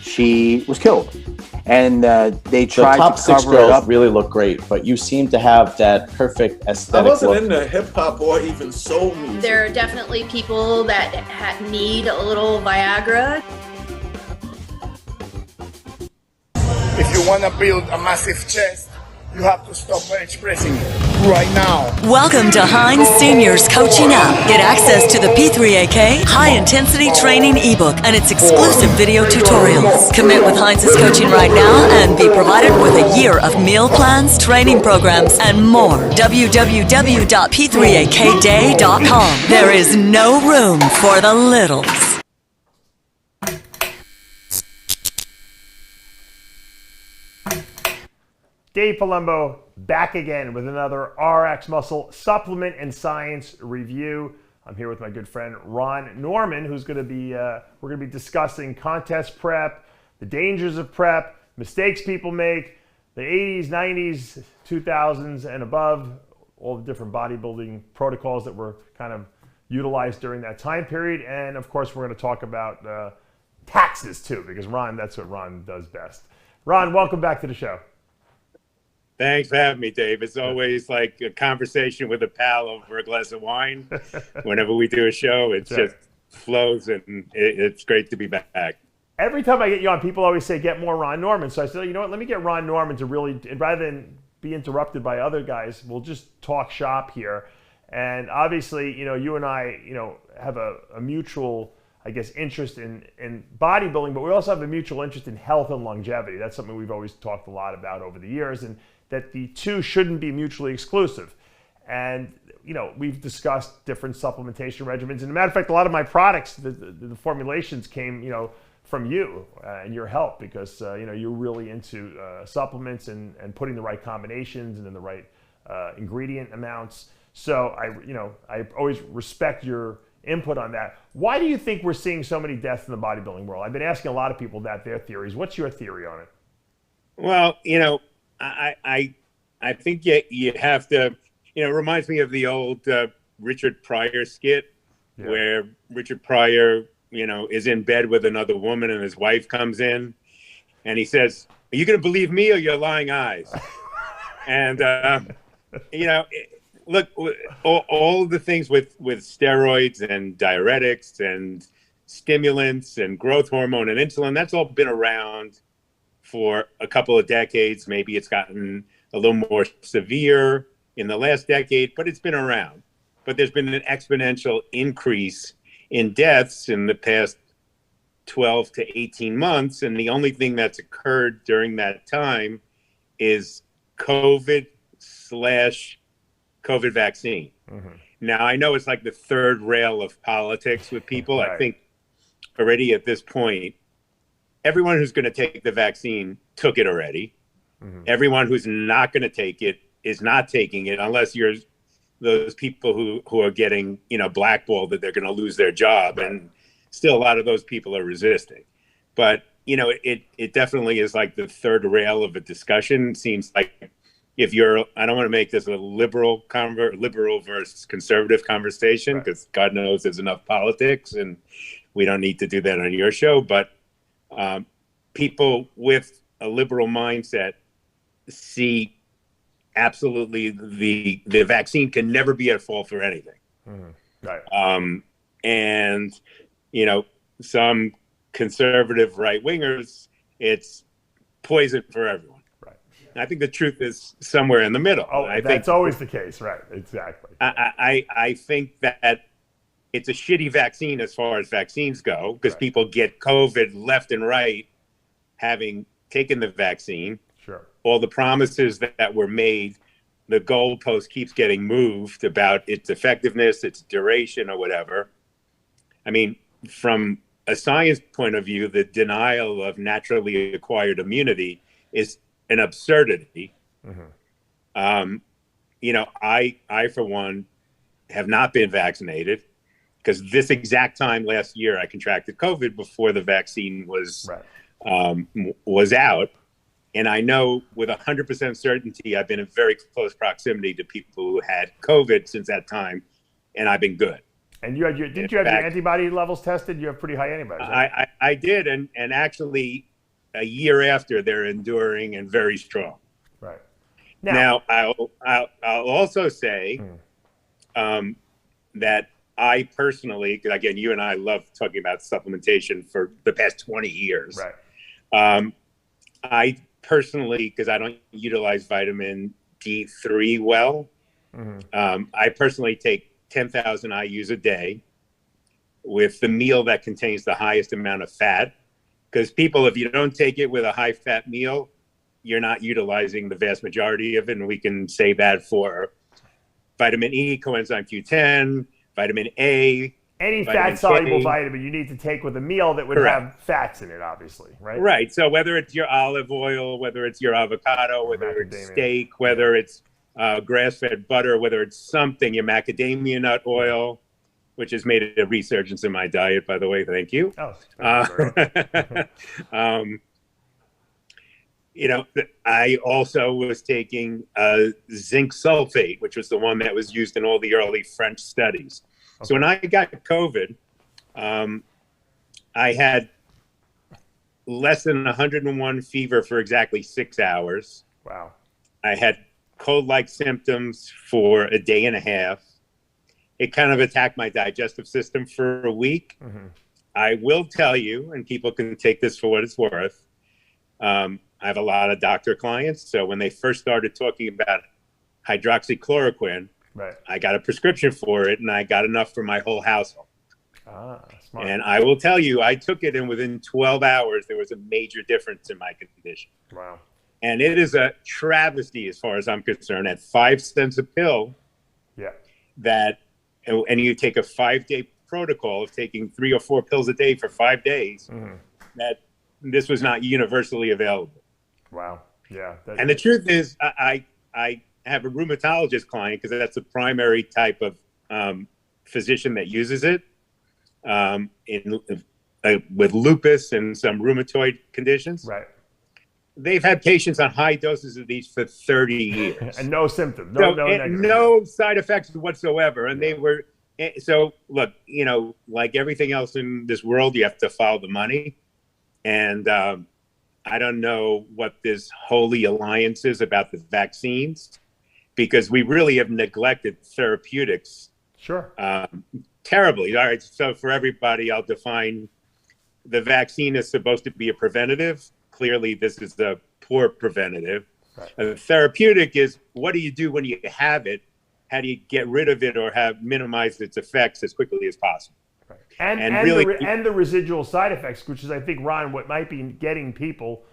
she was killed. And they tried top to six cover it girls up. really look great, but you seem to have that perfect aesthetic I wasn't look. into hip hop or even soul music. There are definitely people that need a little Viagra. If you want to build a massive chest, you have to stop expressing it right now. Welcome to Heinz Seniors Coaching Up. Get access to the P3AK High Intensity Training ebook and its exclusive video tutorials. Commit with Heinz's coaching right now and be provided with a year of meal plans, training programs, and more. www.p3akday.com. There is no room for the littles. Dave Palumbo back again with another RX Muscle supplement and science review. I'm here with my good friend Ron Noreman, who's going to be we're going to be discussing contest prep, the dangers of prep, mistakes people make, the 80s, 90s, 2000s, and above, all the different bodybuilding protocols that were kind of utilized during that time period, and of course we're going to talk about taxes too, because Ron, that's what Ron does best. Ron, welcome back to the show. Thanks for having me, Dave. It's always like a conversation with a pal over a glass of wine. Whenever we do a show, it just flows, and it's great to be back. Every time I get you on, people always say, get more Ron Noreman. So I said, you know what, let me get Ron Noreman to really, rather than be interrupted by other guys, we'll just talk shop here. And obviously, you know, you and I, you know, have a mutual, I guess, interest in bodybuilding, but we also have a mutual interest in health and longevity. That's something we've always talked a lot about over the years, and that the two shouldn't be mutually exclusive. And, you know, we've discussed different supplementation regimens. And as a matter of fact, a lot of my products, the formulations came, you know, from you and your help, because, you know, you're really into supplements and putting the right combinations and in the right ingredient amounts. So I always respect your input on that. Why do you think we're seeing so many deaths in the bodybuilding world? I've been asking a lot of people their theories. What's your theory on it? Well, you know, I think you have to, you know, it reminds me of the old Richard Pryor skit where Richard Pryor, you know, is in bed with another woman and his wife comes in and he says, "Are you going to believe me or your lying eyes?" And, you know, look, all the things with steroids and diuretics and stimulants and growth hormone and insulin, that's all been around for a couple of decades. Maybe it's gotten a little more severe in the last decade, but it's been around. But there's been an exponential increase in deaths in the past 12 to 18 months. And the only thing that's occurred during that time is COVID/COVID vaccine. Mm-hmm. Now, I know it's like the third rail of politics with people. Right. I think already at this point, everyone who's going to take the vaccine took it already. Mm-hmm. Everyone who's not going to take it is not taking it, unless you're those people who are getting, you know, blackballed that they're going to lose their job. Right. And still a lot of those people are resisting. But, you know, it definitely is like the third rail of a discussion. It seems like if you're, I don't want to make this a liberal versus conservative conversation, because God knows there's enough politics and we don't need to do that on your show. But people with a liberal mindset see absolutely the vaccine can never be at fault for anything. Mm-hmm. Right. And, you know, some conservative right-wingers, it's poison for everyone. Right. And I think the truth is somewhere in the middle. Oh, that's always the case. Right. Exactly. I think that it's a shitty vaccine as far as vaccines go, because people get COVID left and right having taken the vaccine. Sure. All the promises that were made, the goalpost keeps getting moved about its effectiveness, its duration, or whatever. I mean, from a science point of view, the denial of naturally acquired immunity is an absurdity. Mm-hmm. You know, I for one have not been vaccinated, because this exact time last year I contracted COVID before the vaccine was out. And I know with 100% certainty I've been in very close proximity to people who had COVID since that time, and I've been good. And didn't you have your antibody levels tested? You have pretty high antibodies, right? I did, and actually a year after, they're enduring and very strong. Right. Now I'll also say that I personally, because again, you and I love talking about supplementation for the past 20 years. Right. I personally, because I don't utilize vitamin D3 well, I personally take 10,000 IUs a day with the meal that contains the highest amount of fat. Because people, if you don't take it with a high fat meal, you're not utilizing the vast majority of it. And we can say that for vitamin E, coenzyme Q10, vitamin A. Any fat-soluble vitamin you need to take with a meal that would have fats in it, obviously, right? Right. So whether it's your olive oil, whether it's your avocado, whether it's steak, whether it's grass-fed butter, whether it's something, your macadamia nut oil, which has made a resurgence in my diet, by the way. Thank you. You know, I also was taking zinc sulfate, which was the one that was used in all the early French studies. Okay. So when I got COVID, I had less than 101 fever for exactly 6 hours. Wow. I had cold-like symptoms for a day and a half. It kind of attacked my digestive system for a week. I will tell you, and people can take this for what it's worth, I have a lot of doctor clients. So when they first started talking about hydroxychloroquine, I got a prescription for it, and I got enough for my whole household. Smart. And I will tell you, I took it, and within 12 hours, there was a major difference in my condition. Wow. And it is a travesty, as far as I'm concerned, at 5 cents a pill. That, and you take a 5-day protocol of taking 3 or 4 pills a day for 5 days, that this was not universally available. Wow. Yeah. And the truth is, I have a rheumatologist client, because that's the primary type of physician that uses it with lupus and some rheumatoid conditions. Right. They've had patients on high doses of these for 30 years. And no symptoms. No side effects whatsoever. And they were, so look, you know, like everything else in this world, you have to follow the money. And I don't know what this holy alliance is about the vaccines, because we really have neglected therapeutics. Sure. Terribly. All right. So for everybody, I'll define: the vaccine is supposed to be a preventative. Clearly, this is the poor preventative. Right. Therapeutic is, what do you do when you have it? How do you get rid of it or minimize its effects as quickly as possible? Right. And the residual side effects, which is, I think, Ron, what might be getting people,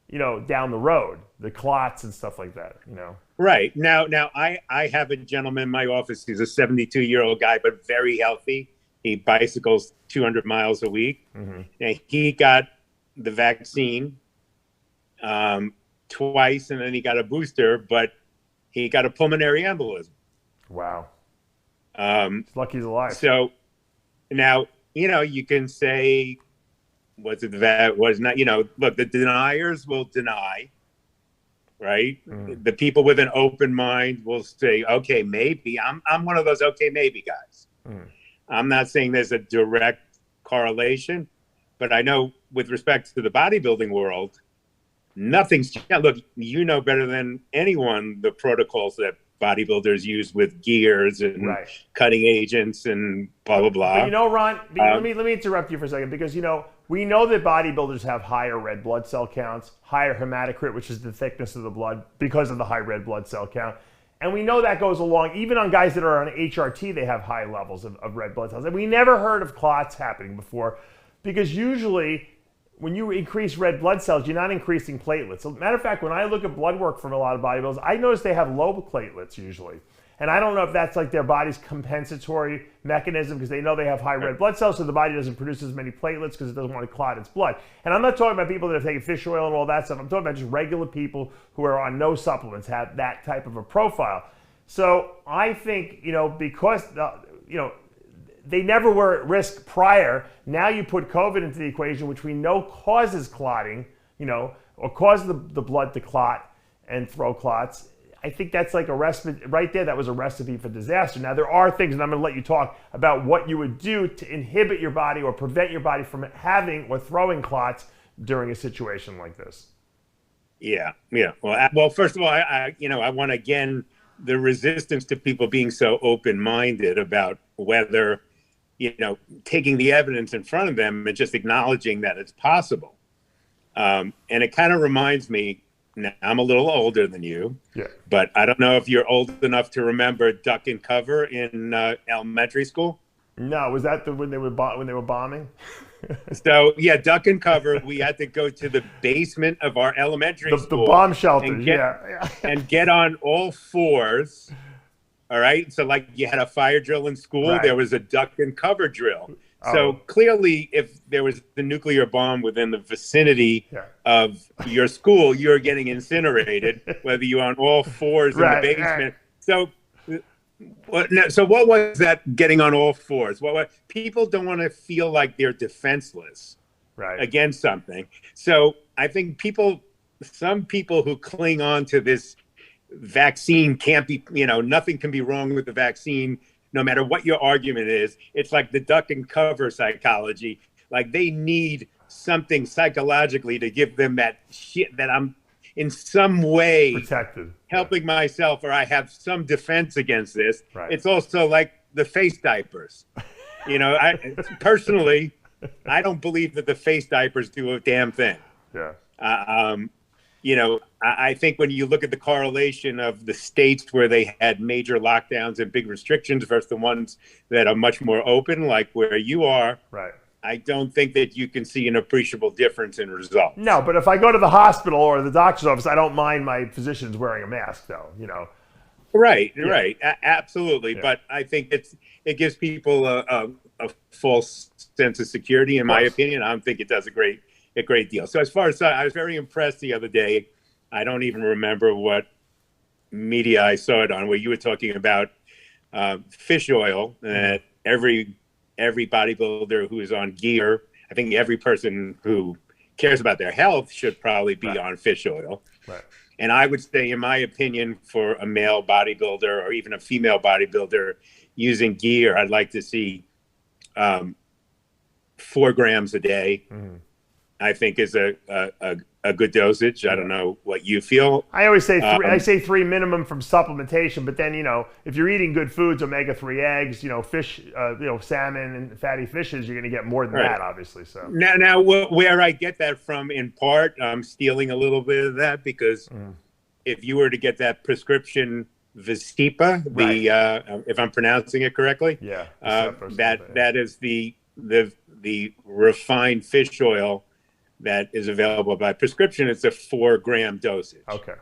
you know, down the road, the clots and stuff like that, you know. Right. Now I have a gentleman in my office. He's a 72-year-old guy, but very healthy. He bicycles 200 miles a week. And he got the vaccine twice, and then he got a booster, but he got a pulmonary embolism. Wow. He's lucky he's alive. So now, you know, you can say, was it that was not, you know, look, the deniers will deny, right? The people with an open mind will say, okay, maybe. I'm one of those okay, maybe guys. I'm not saying there's a direct correlation, but I know with respect to the bodybuilding world, nothing's changed. Look, you know better than anyone the protocols that bodybuilders use with gears and cutting agents and blah, blah, blah. But you know, Ron, let me interrupt you for a second, because, you know, we know that bodybuilders have higher red blood cell counts, higher hematocrit, which is the thickness of the blood, because of the high red blood cell count. And we know that goes along, even on guys that are on HRT, they have high levels of red blood cells. And we never heard of clots happening before, because usually when you increase red blood cells, you're not increasing platelets. So, matter of fact, when I look at blood work from a lot of bodybuilders, I notice they have low platelets usually. And I don't know if that's like their body's compensatory mechanism, because they know they have high red blood cells, so the body doesn't produce as many platelets because it doesn't want to clot its blood. And I'm not talking about people that are taking fish oil and all that stuff. I'm talking about just regular people who are on no supplements, have that type of a profile. So I think, you know, because, you know, they never were at risk prior. Now you put COVID into the equation, which we know causes clotting, you know, or causes the blood to clot and throw clots. I think that's like a recipe right there. That was a recipe for disaster. Now there are things, and I'm going to let you talk about what you would do to inhibit your body or prevent your body from having or throwing clots during a situation like this? Yeah. Well, first of all, I want, again, the resistance to people being so open-minded about whether, taking the evidence in front of them and just acknowledging that it's possible. And it kind of reminds me, now I'm a little older than you, but I don't know if you're old enough to remember duck and cover in elementary school. No, was that when they were bombing? So yeah, duck and cover. We had to go to the basement of our elementary school, the bomb shelters, and get on all fours. All right. So like you had a fire drill in school, there was a duck and cover drill. So clearly, if there was the nuclear bomb within the vicinity of your school, you're getting incinerated, whether you're on all fours in the basement. So what was that getting on all fours? People don't want to feel like they're defenseless against something. So I think some people who cling on to this vaccine can't be, nothing can be wrong with the vaccine, no matter what your argument is. It's like the duck and cover psychology. Like they need something psychologically to give them that shit that I'm in some way protected, helping myself, or I have some defense against this. It's also like the face diapers. I personally, I don't believe that the face diapers do a damn thing. I think when you look at the correlation of the states where they had major lockdowns and big restrictions versus the ones that are much more open, like where you are, I don't think that you can see an appreciable difference in results. No, but if I go to the hospital or the doctor's office, I don't mind my physicians wearing a mask, though. Right. Absolutely. Yeah. But I think it gives people a false sense of security, in my opinion. I don't think it does a great deal. So as far as I was very impressed the other day, I don't even remember what media I saw it on, where you were talking about fish oil, that every bodybuilder who is on gear, I think every person who cares about their health should probably be on fish oil. And I would say, in my opinion, for a male bodybuilder or even a female bodybuilder using gear, I'd like to see 4 grams a day. I think is a good dosage. I don't know what you feel. I always say 3. I say 3 minimum from supplementation, but then if you're eating good foods, omega-3 eggs, fish, salmon and fatty fishes, you're going to get more than that, obviously. So now, where I get that from, in part, I'm stealing a little bit of that, because if you were to get that prescription Visipa, if I'm pronouncing it correctly, that is the refined fish oil that is available by prescription. It's a 4-gram dosage. Okay.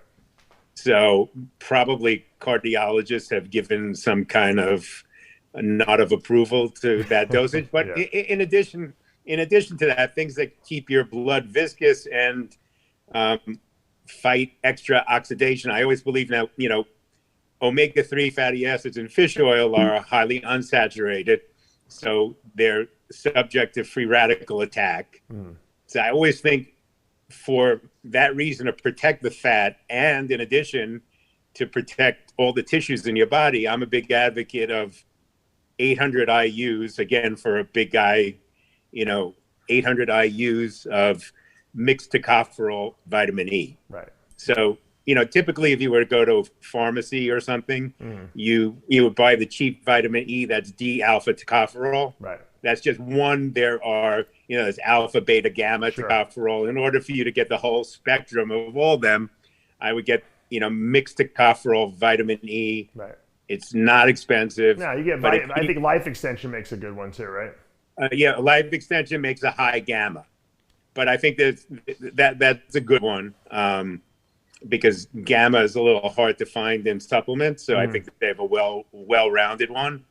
So probably cardiologists have given some kind of a nod of approval to that dosage. But in addition to that, things that keep your blood viscous and fight extra oxidation. I always believe now, omega-3 fatty acids in fish oil are highly unsaturated, so they're subject to free radical attack. So I always think, for that reason, to protect the fat, and in addition to protect all the tissues in your body, I'm a big advocate of 800 IUs, again, for a big guy, 800 IUs of mixed tocopherol vitamin E. So, typically if you were to go to a pharmacy or something, you would buy the cheap vitamin E that's D-alpha tocopherol. That's just one. There are, there's alpha, beta, gamma tocopherol. In order for you to get the whole spectrum of all of them, I would get, mixed tocopherol vitamin E. It's not expensive. No, you get, I think Life Extension makes a good one too, right? Life Extension makes a high gamma. But I think that's a good one, because gamma is a little hard to find in supplements. So I think that they have a well-rounded one.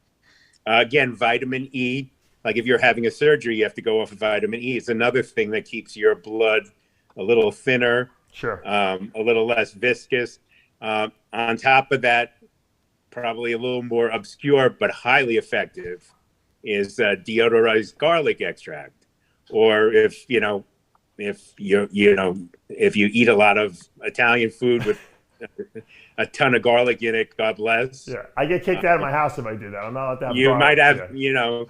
Again, vitamin E. Like if you're having a surgery, you have to go off of vitamin E. It's another thing that keeps your blood a little thinner, a little less viscous. On top of that, probably a little more obscure but highly effective is deodorized garlic extract. Or if you eat a lot of Italian food with a ton of garlic in it. God bless. Yeah, I get kicked out of my house if I do that. I'm not allowed to have You garlic. might have, Yeah. you know,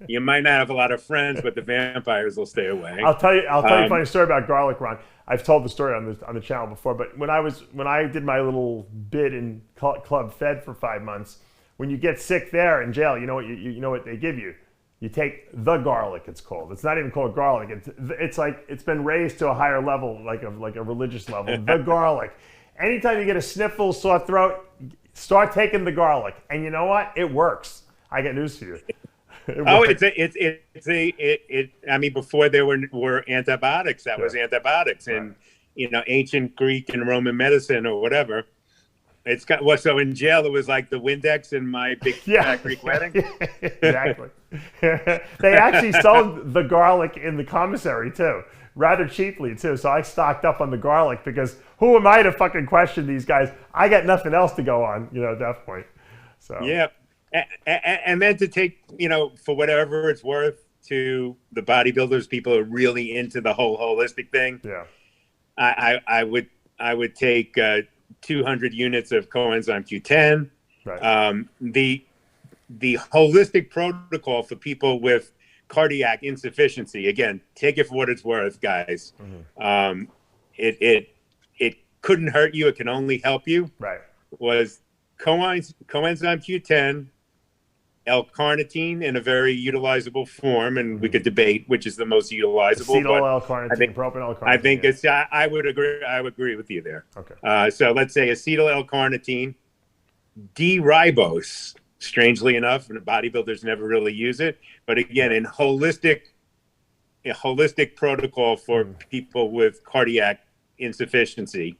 you might not have a lot of friends, but the vampires will stay away. I'll tell you a funny story about garlic, Ron. I've told the story on the channel before, but when I did my little bid in Club Fed for 5 months, when you get sick there in jail, you know what you know what they give you. You take the garlic. It's called. It's not even called garlic. It's like it's been raised to a higher level, like a religious level. The garlic. Anytime you get a sniffle, sore throat, start taking the garlic, and you know what? It works. I got news for you. I mean, before there were antibiotics, that was antibiotics, and you know, ancient Greek and Roman medicine or whatever. It's got so in jail it was like the Windex in my big fat Greek wedding. Exactly. They actually sold the garlic in the commissary too, rather cheaply too. So I stocked up on the garlic because who am I to fucking question these guys? I got nothing else to go on, you know, at that point. So yeah, and then to take, you know, for whatever it's worth, to the bodybuilders, people are really into the whole holistic thing. Yeah, I would take 200 units of coenzyme Q10. right. The holistic protocol for people with cardiac insufficiency, again, take it for what it's worth, guys. Mm-hmm. It couldn't hurt you. It can only help you. Right. Was coenzyme Q10, L-carnitine in a very utilizable form, and we could debate which is the most utilizable. Acetyl-L-Carnitine, propanol-carnitine. I think it's. I would agree. I would agree with you there. Okay. So let's say acetyl-L-carnitine D-Ribose. Strangely enough, bodybuilders never really use it, but again, in a holistic protocol for people with cardiac insufficiency,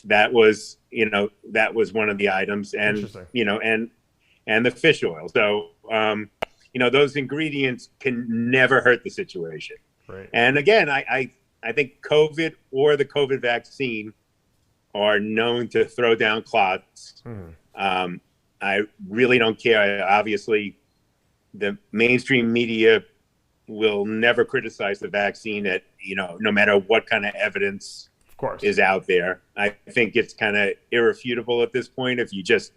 that was one of the items, and you know, and the fish oil. So you know, those ingredients can never hurt the situation. Right. And again, I think COVID or the COVID vaccine are known to throw down clots. I really don't care. Obviously, the mainstream media will never criticize the vaccine at, you know, no matter what kind of evidence is out there. I think it's kind of irrefutable at this point if you just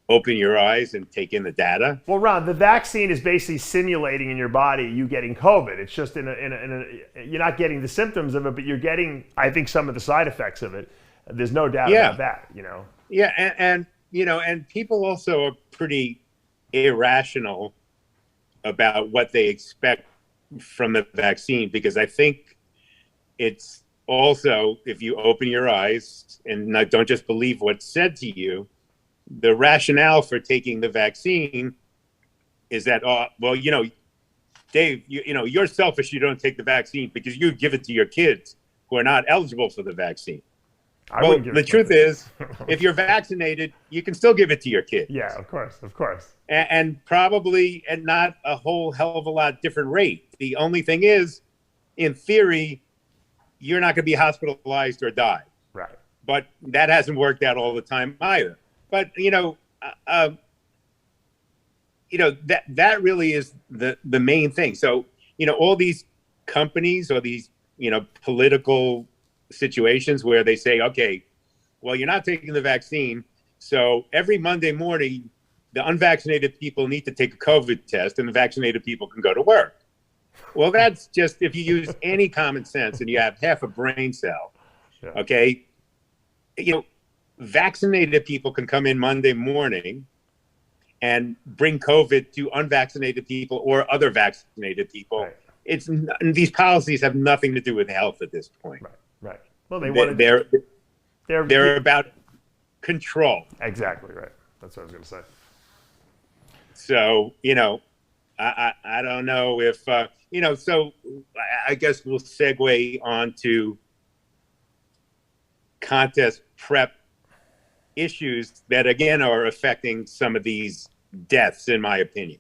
open your eyes and take in the data. Well, Ron, the vaccine is basically simulating in your body you getting COVID. It's just you're not getting the symptoms of it, but you're getting, I think, some of the side effects of it. There's no doubt about that, you know. Yeah, and you know, and people also are pretty irrational about what they expect from the vaccine, because I think it's also, if you open your eyes and don't just believe what's said to you, the rationale for taking the vaccine is that, well, you know, Dave, you know, you're selfish. You don't take the vaccine because you give it to your kids who are not eligible for the vaccine. Well, the truth is, if you're vaccinated, you can still give it to your kids. Yeah, of course. And probably at not a whole hell of a lot different rate. The only thing is, in theory, you're not going to be hospitalized or die. Right. But that hasn't worked out all the time either. But you know, that really is the main thing. So you know, all these companies or these, you know, political situations where they say, okay, well, you're not taking the vaccine, so every Monday morning the unvaccinated people need to take a COVID test and the vaccinated people can go to work. Well, that's just, if you use any common sense and you have half a brain cell, okay, you know, vaccinated people can come in Monday morning and bring COVID to unvaccinated people or other vaccinated people. Right. These policies have nothing to do with health at this point. Right. Well, they're about control. Exactly right. That's what I was going to say. So, you know, I don't know if, you know, so I guess we'll segue on to contest prep issues that, again, are affecting some of these deaths, in my opinion.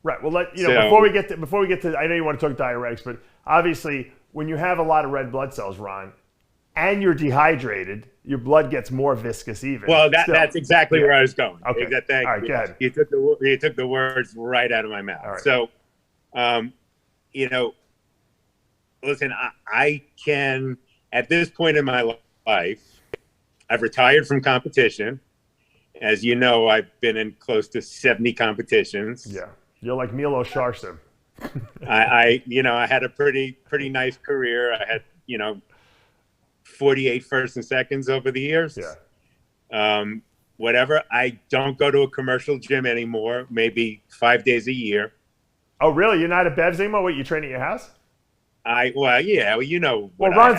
Right. Well, before we get to, I know you want to talk diuretics, but obviously when you have a lot of red blood cells, Ron, and you're dehydrated, your blood gets more viscous even. Well, that's exactly where I was going. Okay. Thank All right, go ahead. You took the words right out of my mouth. Right. So, you know, listen, I can, at this point in my life, I've retired from competition. As you know, I've been in close to 70 competitions. Yeah, you're like Milo Sharsim. I had a pretty nice career. I had 48 firsts and seconds over the years. Yeah. Whatever. I don't go to a commercial gym anymore. Maybe 5 days a year. Oh, really? You're not at Bev's anymore? What, you train at your house? Ron's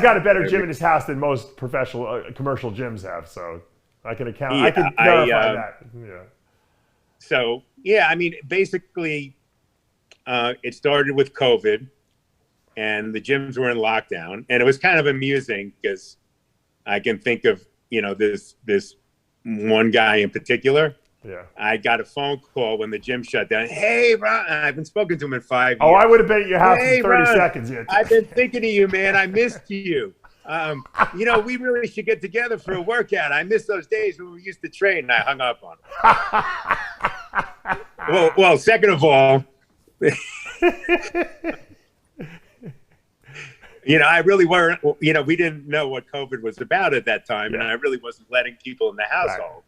got a better gym in his house than most professional commercial gyms have, so I can account. Yeah, I can verify that. Yeah. So yeah, I mean, basically, it started with COVID, and the gyms were in lockdown, and it was kind of amusing because I can think of this one guy in particular. Yeah. I got a phone call when the gym shut down. Hey, Ron, I haven't spoken to him in 5 years. Oh, I would have been at your house Hey, in 30 Ron, seconds. Yeah. I've been thinking of you, man. I missed you. We really should get together for a workout. I miss those days when we used to train. And I hung up on him. well, second of all, I really weren't, we didn't know what COVID was about at that time. Yeah. And I really wasn't letting people in the household. Right.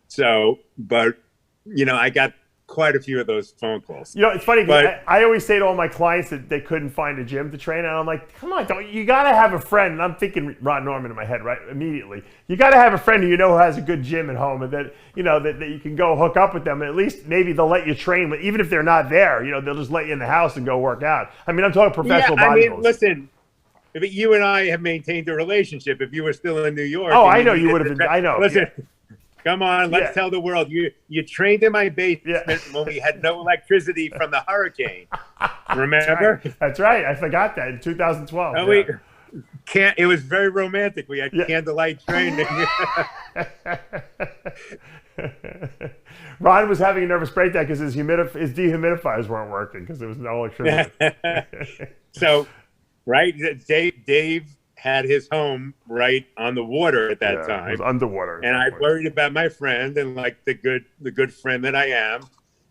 So, but, I got quite a few of those phone calls. It's funny, because I always say to all my clients that they couldn't find a gym to train. And I'm like, come on, you got to have a friend. And I'm thinking Ron Noreman in my head, right, immediately. You got to have a friend who who has a good gym at home, and that, that you can go hook up with them. And at least maybe they'll let you train. But even if they're not there, they'll just let you in the house and go work out. I mean, I'm talking professional bodybuilders. I mean, listen. If you and I have maintained a relationship, if you were still in New York. Oh, I know you would have been. I know. Listen. Yeah. Come on, let's tell the world. You trained in my basement when we had no electricity from the hurricane. Remember? That's right. I forgot that in 2012. No, it was very romantic. We had candlelight training. Ron was having a nervous breakdown because his dehumidifiers weren't working because there was no electricity. So, right, Dave had his home right on the water at that time. It was underwater. And I worried about my friend, and like the good friend that I am,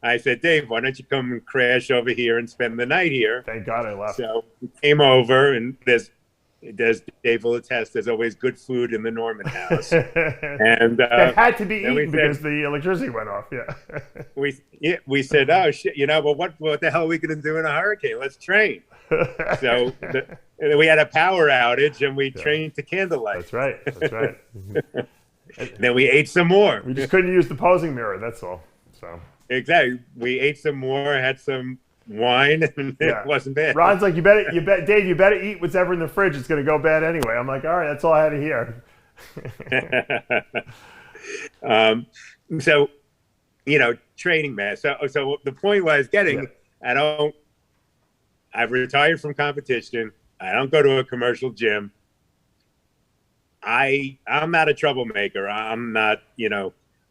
I said, Dave, why don't you come and crash over here and spend the night here? Thank God I left. So we came over, and there's Dave will attest, there's always good food in the Noreman house. And it had to be eaten because the electricity went off. Yeah. We said, oh shit, well, what the hell are we going to do in a hurricane? Let's train. So we had a power outage, and we trained to candlelight. That's right. That's right. Then we ate some more. We just couldn't use the posing mirror. That's all. So exactly, we ate some more, had some wine, and it wasn't bad. Ron's like, Dave, you better eat what's ever in the fridge. It's going to go bad anyway. I'm like, all right, that's all I had to hear. So, training, man. So the point was getting, I've retired from competition. I don't go to a commercial gym. I'm not a troublemaker. I'm not,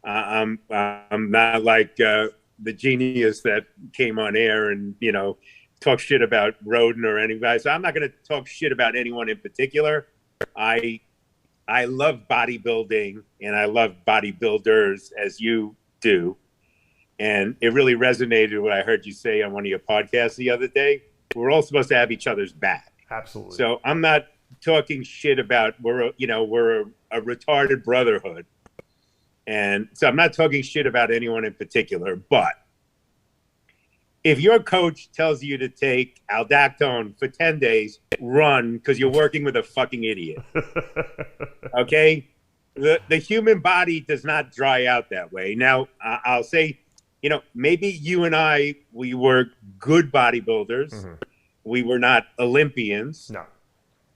I'm not like the genius that came on air and, talk shit about Roden or anybody. So I'm not going to talk shit about anyone in particular. I love bodybuilding, and I love bodybuilders as you do. And it really resonated what I heard you say on one of your podcasts the other day. We're all supposed to have each other's back. Absolutely. So I'm not talking shit about we're a retarded brotherhood. And so I'm not talking shit about anyone in particular, but if your coach tells you to take aldactone for 10 days, run, because you're working with a fucking idiot. Okay? The human body does not dry out that way. Now, I'll say, maybe you and I, we were good bodybuilders. Mm-hmm. We were not Olympians. No.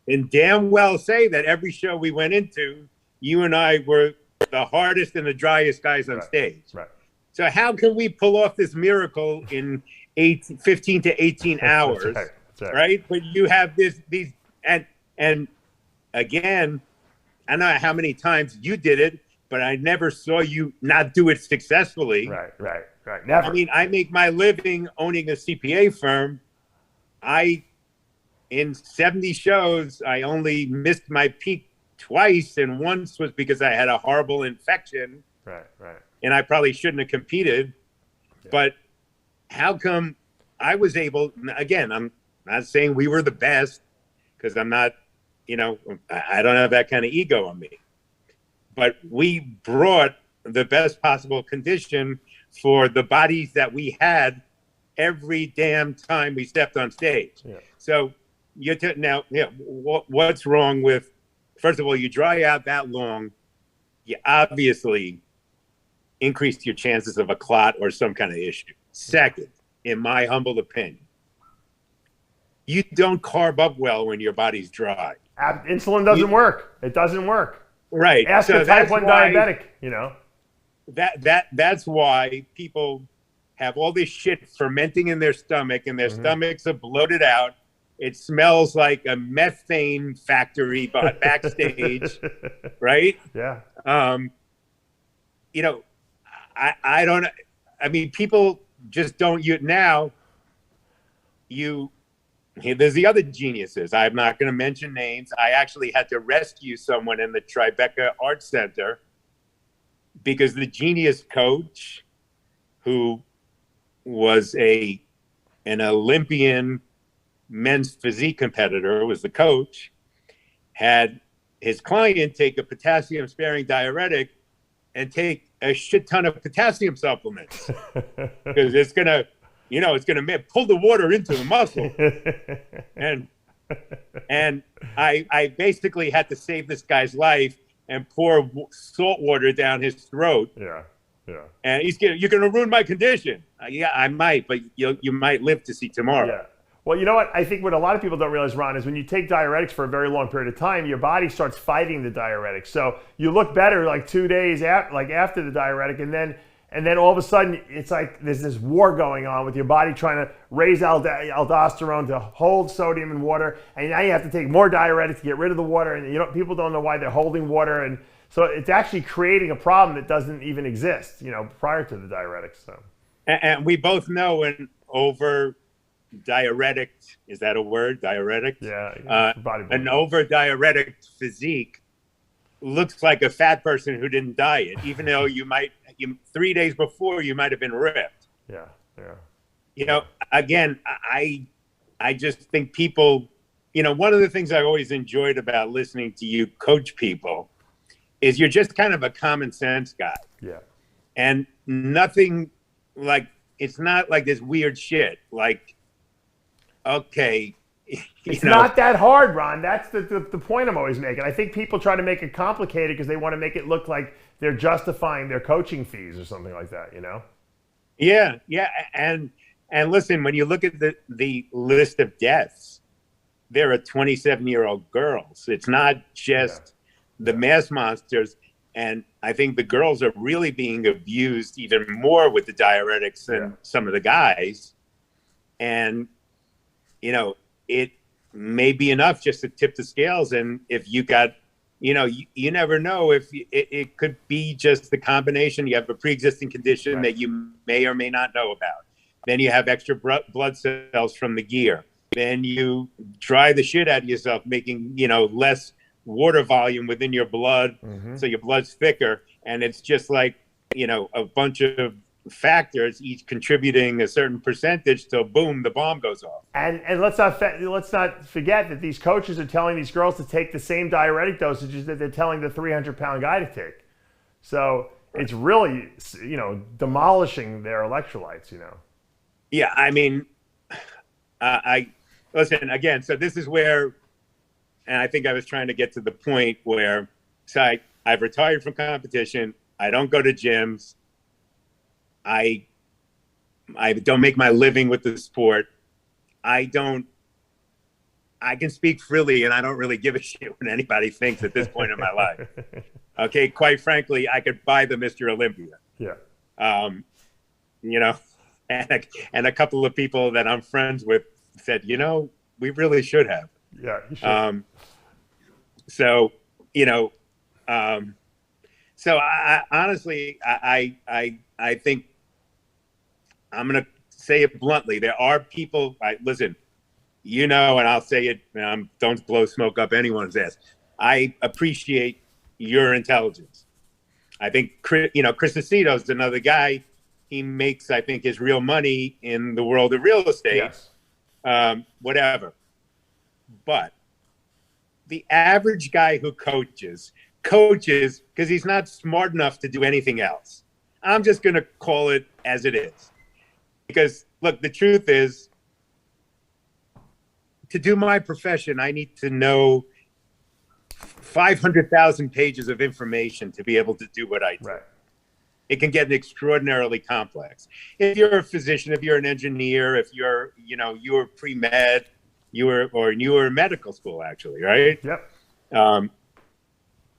And damn well say that every show we went into, you and I were the hardest and the driest guys on stage. Right. So how can we pull off this miracle in 15 to 18 hours? That's right? But you have these, and again, I don't know how many times you did it, but I never saw you not do it successfully. Right. Never. I mean, I make my living owning a CPA firm. In 70 shows, I only missed my peak twice, and once was because I had a horrible infection. Right. And I probably shouldn't have competed. Yeah. But how come I was able, again, I'm not saying we were the best, because I'm not, I don't have that kind of ego on me. but we brought the best possible condition for the bodies that we had every damn time we stepped on stage. Yeah. So now, what's wrong with, first of all, you dry out that long, you obviously increase your chances of a clot or some kind of issue. Second, in my humble opinion, you don't carb up well when your body's dry. Insulin doesn't work. It doesn't work. Right. Ask a type 1 diabetic, you know. That's why people have all this shit fermenting in their stomach, and their stomachs are bloated out. It smells like a methane factory backstage, right? Yeah. You know, I don't. I mean, people just don't. There's the other geniuses. I'm not going to mention names. I actually had to rescue someone in the Tribeca Art Center because the genius coach, who was an Olympian men's physique competitor, was the coach, had his client take a potassium sparing diuretic and take a shit ton of potassium supplements because it's going to pull the water into the muscle. and I basically had to save this guy's life and pour salt water down his throat. Yeah. And you're going to ruin my condition. Yeah, I might, but you might live to see tomorrow. Yeah. Well, you know what? I think what a lot of people don't realize, Ron, is when you take diuretics for a very long period of time, your body starts fighting the diuretic. So you look better like 2 days after the diuretic, and then all of a sudden it's like there's this war going on with your body trying to raise aldosterone to hold sodium in water, and now you have to take more diuretic to get rid of the water, and people don't know why they're holding water, and so it's actually creating a problem that doesn't even exist, prior to the diuretics. So. And we both know an over diuretic, is that a word? Diuretic? Yeah. An over diuretic physique looks like a fat person who didn't diet, even though 3 days before you might have been ripped. Yeah. Again, I just think people, one of the things I've always enjoyed about listening to you coach people is you're just kind of a common sense guy. Yeah. And nothing it's not like this weird shit. Like, okay. It's not that hard, Ron. That's the point I'm always making. I think people try to make it complicated because they want to make it look like they're justifying their coaching fees or something like that, Yeah. And listen, when you look at the list of deaths, there are 27-year-old girls. It's not just the mass monsters. And I think the girls are really being abused even more with the diuretics than some of the guys. And, it may be enough just to tip the scales. And if you got, you never know if it could be just the combination. You have a pre-existing condition that you may or may not know about. Then you have extra blood cells from the gear. Then you dry the shit out of yourself, making, less water volume within your blood. So your blood's thicker. And it's just like, a bunch of factors, each contributing a certain percentage till boom, the bomb goes off. And let's not forget that these coaches are telling these girls to take the same diuretic dosages that they're telling the 300-pound guy to take. So it's really, demolishing their electrolytes, Yeah, I mean, I listen again. So this is where, and I think I was trying to get to the point where, I've retired from competition. I don't go to gyms. I don't make my living with the sport. I can speak freely, and I don't really give a shit what anybody thinks at this point in my life. Okay, quite frankly, I could buy the Mr. Olympia. Yeah. And a couple of people that I'm friends with said, we really should have. Yeah, you should. So I honestly, I think I'm going to say it bluntly. There are people, listen, and I'll say it, don't blow smoke up anyone's ass. I appreciate your intelligence. I think, Chris Aceto is another guy. He makes, I think, his real money in the world of real estate, whatever. But the average guy who coaches coaches because he's not smart enough to do anything else. I'm just going to call it as it is. Because, look, the truth is, to do my profession, I need to know 500,000 pages of information to be able to do what I do. Right. It can get extraordinarily complex. If you're a physician, if you're an engineer, if you're, you were pre-med, you were in medical school, actually, right? Yep.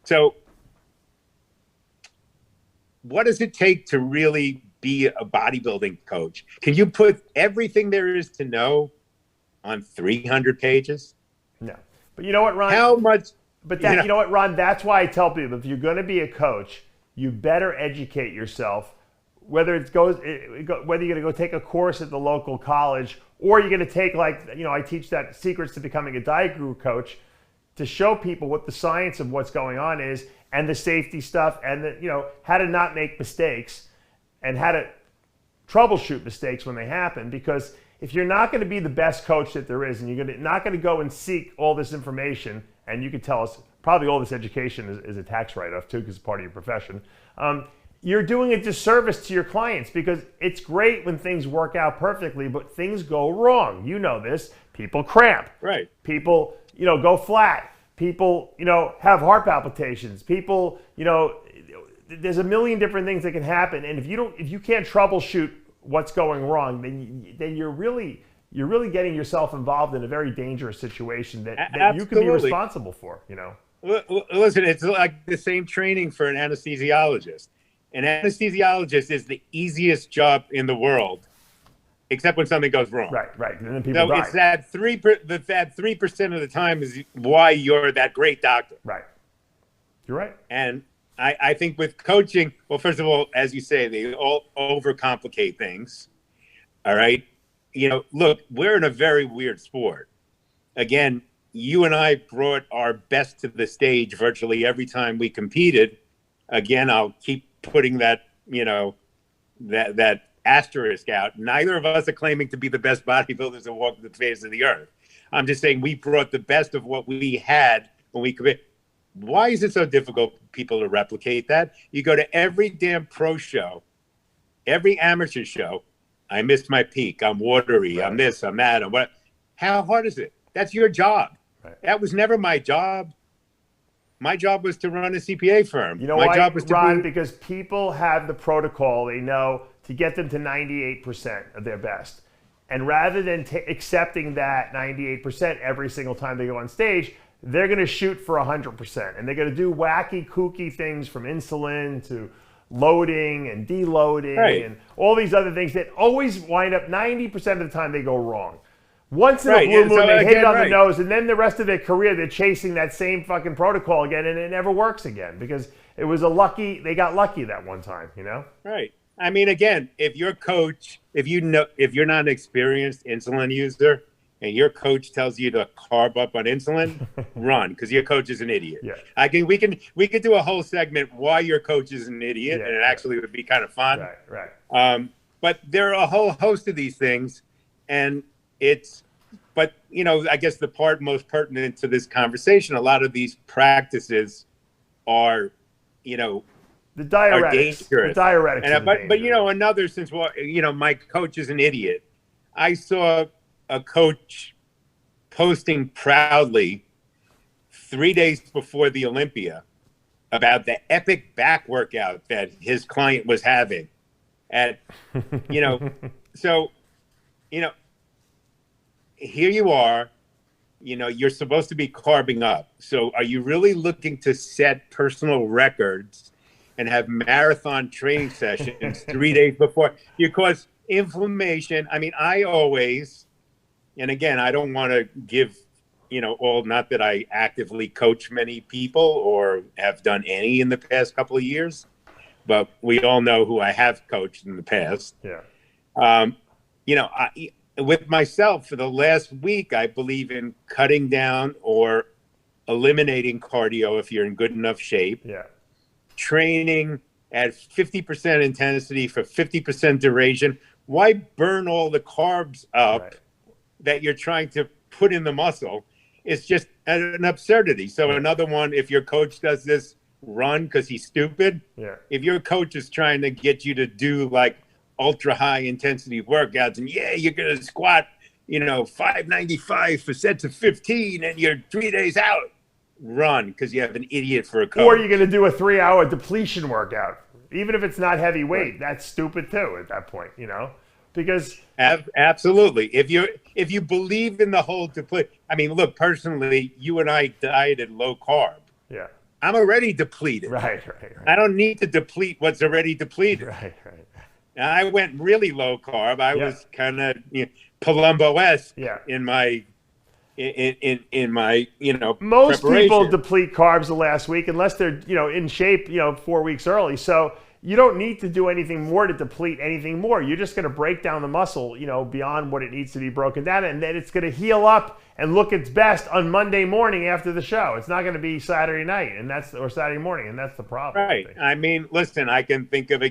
So what does it take to really be a bodybuilding coach? Can you put everything there is to know on 300 pages? No. But you know what, Ron? How much? But you know what, Ron? That's why I tell people, if you're going to be a coach, you better educate yourself, whether whether you're going to go take a course at the local college, or you're going to take, I teach that Secrets to Becoming a Diet Guru Coach, to show people what the science of what's going on is, and the safety stuff, and how to not make mistakes, and how to troubleshoot mistakes when they happen. Because if you're not going to be the best coach that there is, and you're not going to go and seek all this information, and you could tell us probably all this education is a tax write-off too, because it's part of your profession, you're doing a disservice to your clients, because it's great when things work out perfectly, but things go wrong. You know this. People cramp. Right. People, go flat. People, have heart palpitations. People, there's a million different things that can happen. And if you can't troubleshoot what's going wrong, then you're really getting yourself involved in a very dangerous situation that you can be responsible for, Listen, it's like the same training for an anesthesiologist. An anesthesiologist is the easiest job in the world, except when something goes wrong. Right. And then people die. It's that 3% of the time is why you're that great doctor. Right. You're right. And I think with coaching, well, first of all, as you say, they all overcomplicate things. All right. Look, we're in a very weird sport. Again, you and I brought our best to the stage virtually every time we competed. Again, I'll keep putting that, that asterisk out. Neither of us are claiming to be the best bodybuilders that walk the face of the earth. I'm just saying we brought the best of what we had when we competed. Why is it so difficult for people to replicate that? You go to every damn pro show, every amateur show. I missed my peak. I'm watery. Right. I'm this. I'm that. I'm what? How hard is it? That's your job. Right. That was never my job. My job was to run a CPA firm. You know why, Ron? Because people have the protocol they know to get them to 98% of their best. And rather than accepting that 98% every single time they go on stage, they're going to shoot for 100%. And they're going to do wacky, kooky things, from insulin to loading and deloading, right, and all these other things that always wind up 90% of the time they go wrong. Once in a blue moon, they hit it on the nose, and then the rest of their career, they're chasing that same fucking protocol again, and it never works again, because it was they got lucky that one time, Right. I mean, again, if your coach, if you're not an experienced insulin user, and your coach tells you to carb up on insulin, run, because your coach is an idiot. Yeah. We could do a whole segment why your coach is an idiot, and it actually would be kind of fun. Right. But there are a whole host of these things, and but I guess the part most pertinent to this conversation, a lot of these practices are, the diuretics. Are dangerous. The diuretics. And, but another, since my coach is an idiot, I saw a coach posting proudly 3 days before the Olympia about the epic back workout that his client was having. And, so, here you are, you're supposed to be carbing up. So are you really looking to set personal records and have marathon training sessions 3 days before? You cause inflammation. I mean, I always, and again, I don't want to give, not that I actively coach many people or have done any in the past couple of years, but we all know who I have coached in the past. Yeah. With myself, for the last week, I believe in cutting down or eliminating cardio if you're in good enough shape. Yeah. Training at 50% intensity for 50% duration. Why burn all the carbs up that you're trying to put in the muscle? It's just an absurdity. So another one, if your coach does this, run because he's stupid. Yeah. If your coach is trying to get you to do like ultra high intensity workouts and you're going to squat, 595 for sets of 15 and you're 3 days out, run because you have an idiot for a coach. Or you're going to do a 3-hour depletion workout. Even if it's not heavy weight, that's stupid too at that point, because absolutely. If you believe in the whole deplete, I mean, look, personally, you and I dieted low carb. Yeah. I'm already depleted. Right. I don't need to deplete what's already depleted. Right. I went really low carb. I was kind of Palumbo-esque in my most preparation. people deplete carbs the last week unless they're in shape 4 weeks early. So you don't need to do anything more to deplete anything more. You're just going to break down the muscle beyond what it needs to be broken down, and then it's going to heal up and look its best on Monday morning after the show. It's not going to be Saturday night or Saturday morning, and that's the problem. Right. I mean, listen, I can think of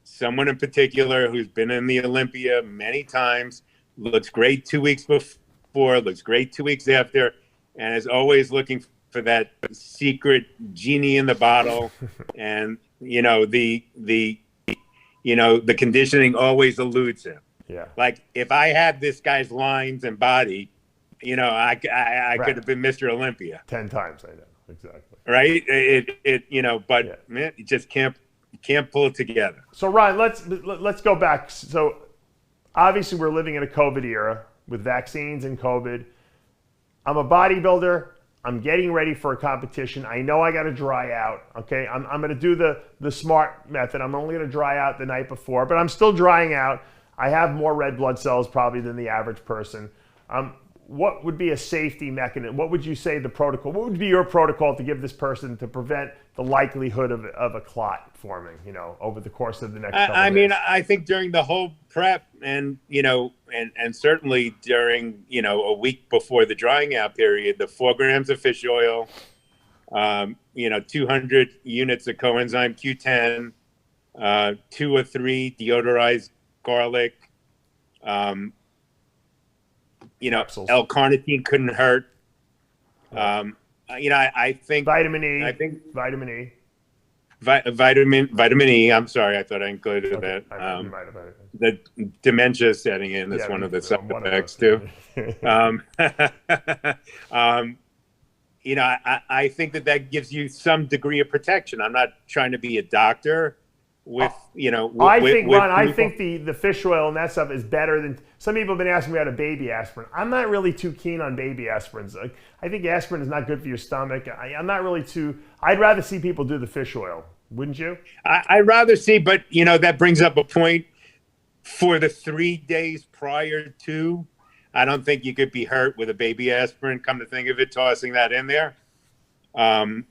someone in particular who's been in the Olympia many times, looks great 2 weeks before, looks great 2 weeks after, and is always looking for that secret genie in the bottle. And, the conditioning always eludes him. Yeah. Like if I had this guy's lines and body, I could have been Mr. Olympia 10 times. I know. Exactly. Right. Man, you just can't pull it together. So Ryan, let's go back. So obviously we're living in a COVID era with vaccines and COVID. I'm a bodybuilder. I'm getting ready for a competition. I know I got to dry out. Okay, I'm going to do the smart method. I'm only going to dry out the night before, but I'm still drying out. I have more red blood cells probably than the average person. What would be a safety mechanism? What would you say the protocol? What would be your protocol to give this person to prevent the likelihood of a clot forming, over the course of the next couple I days? mean, I think during the whole prep and, and certainly during, a week before the drying out period, the 4 grams of fish oil, 200 units of coenzyme Q10, 2 or 3 deodorized garlic, L-carnitine couldn't hurt. I think vitamin E. Vitamin E. I'm sorry, I thought I included that. The dementia setting in. That's one of the side effects too. I think that gives you some degree of protection. I'm not trying to be a doctor. I think the fish oil and that stuff is better than some people have been asking me about a baby aspirin. I'm not really too keen on baby aspirins. I think aspirin is not good for your stomach. I'm not really I'd rather see people do the fish oil, wouldn't you? I'd rather see, but that brings up a point. For the 3 days prior to, I don't think you could be hurt with a baby aspirin. Come to think of it, tossing that in there. I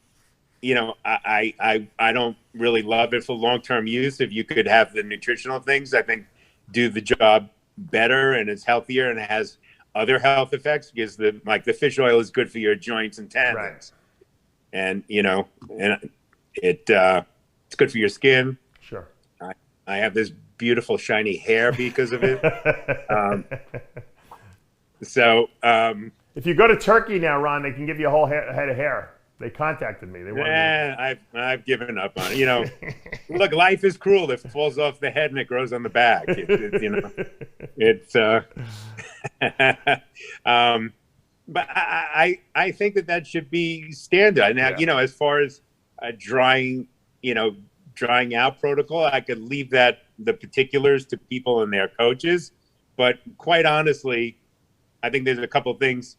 don't really love it for long-term use. If you could have the nutritional things, I think do the job better, and it's healthier and it has other health effects because the fish oil is good for your joints and tendons. Right. And, it's good for your skin. Sure. I have this beautiful shiny hair because of it. If you go to Turkey now, Ron, they can give you a whole head of hair. They contacted me. They wanted I've given up on it. Look, life is cruel. It falls off the head and it grows on the back. But I think that should be standard. Now, as far as a drying out protocol, I could leave the particulars to people and their coaches. But quite honestly, I think there's a couple of things.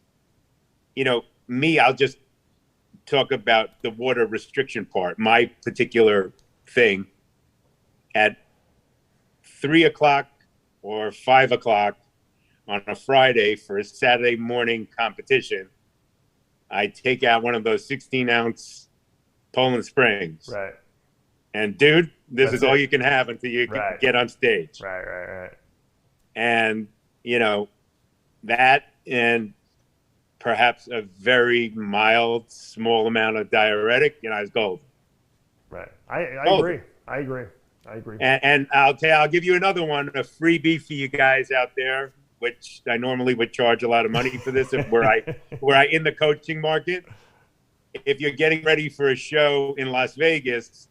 I'll just talk about the water restriction part. My particular thing at 3 o'clock or 5 o'clock on a Friday for a Saturday morning competition, I take out one of those 16-ounce Poland Springs. Right. And dude, this is all you can have until you can get on stage. Right. And, that and perhaps a very mild, small amount of diuretic, is gold. Right. I agree. And I'll give you another one, a freebie for you guys out there, which I normally would charge a lot of money for this were I in the coaching market. if you're getting ready for a show in Las Vegas,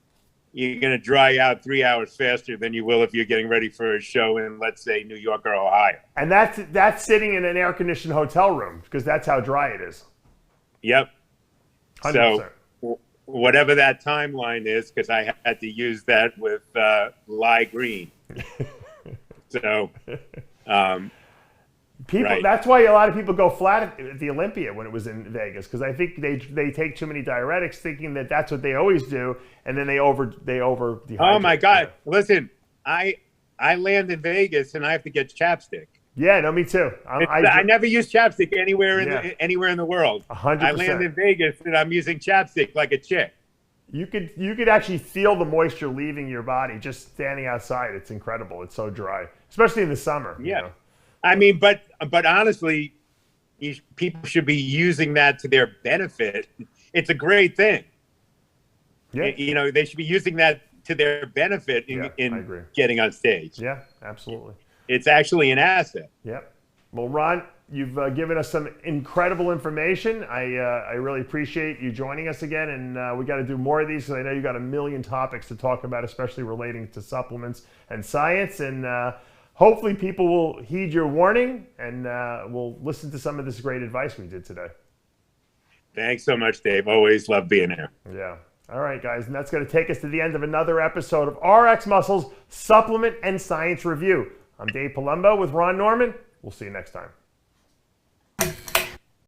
you're going to dry out 3 hours faster than you will if you're getting ready for a show in, let's say, New York or Ohio. And that's sitting in an air-conditioned hotel room because that's how dry it is. Yep. 100%. So whatever that timeline is, because I had to use that with lye green. So people, that's why a lot of people go flat at the Olympia when it was in Vegas, because I think they take too many diuretics, thinking that that's what they always do, and then they over dehydrate. Oh my God! Yeah. Listen, I land in Vegas and I have to get chapstick. Yeah, no, me too. I never use chapstick anywhere in the world. 100%. I land in Vegas and I'm using chapstick like a chick. You could actually feel the moisture leaving your body just standing outside. It's incredible. It's so dry, especially in the summer. Yeah, you know? I mean, but honestly, people should be using that to their benefit. It's a great thing. Yeah, you know, they should be using that to their benefit in getting on stage. Yeah, absolutely. It's actually an asset. Yep. Well, Ron, you've given us some incredible information. I really appreciate you joining us again, and we got to do more of these because I know you got a million topics to talk about, especially relating to supplements and science. And hopefully, people will heed your warning and will listen to some of this great advice we did today. Thanks so much, Dave. Always love being here. Yeah. All right, guys, and that's going to take us to the end of another episode of RX Muscles Supplement and Science Review. I'm Dave Palumbo with Ron Noreman. We'll see you next time.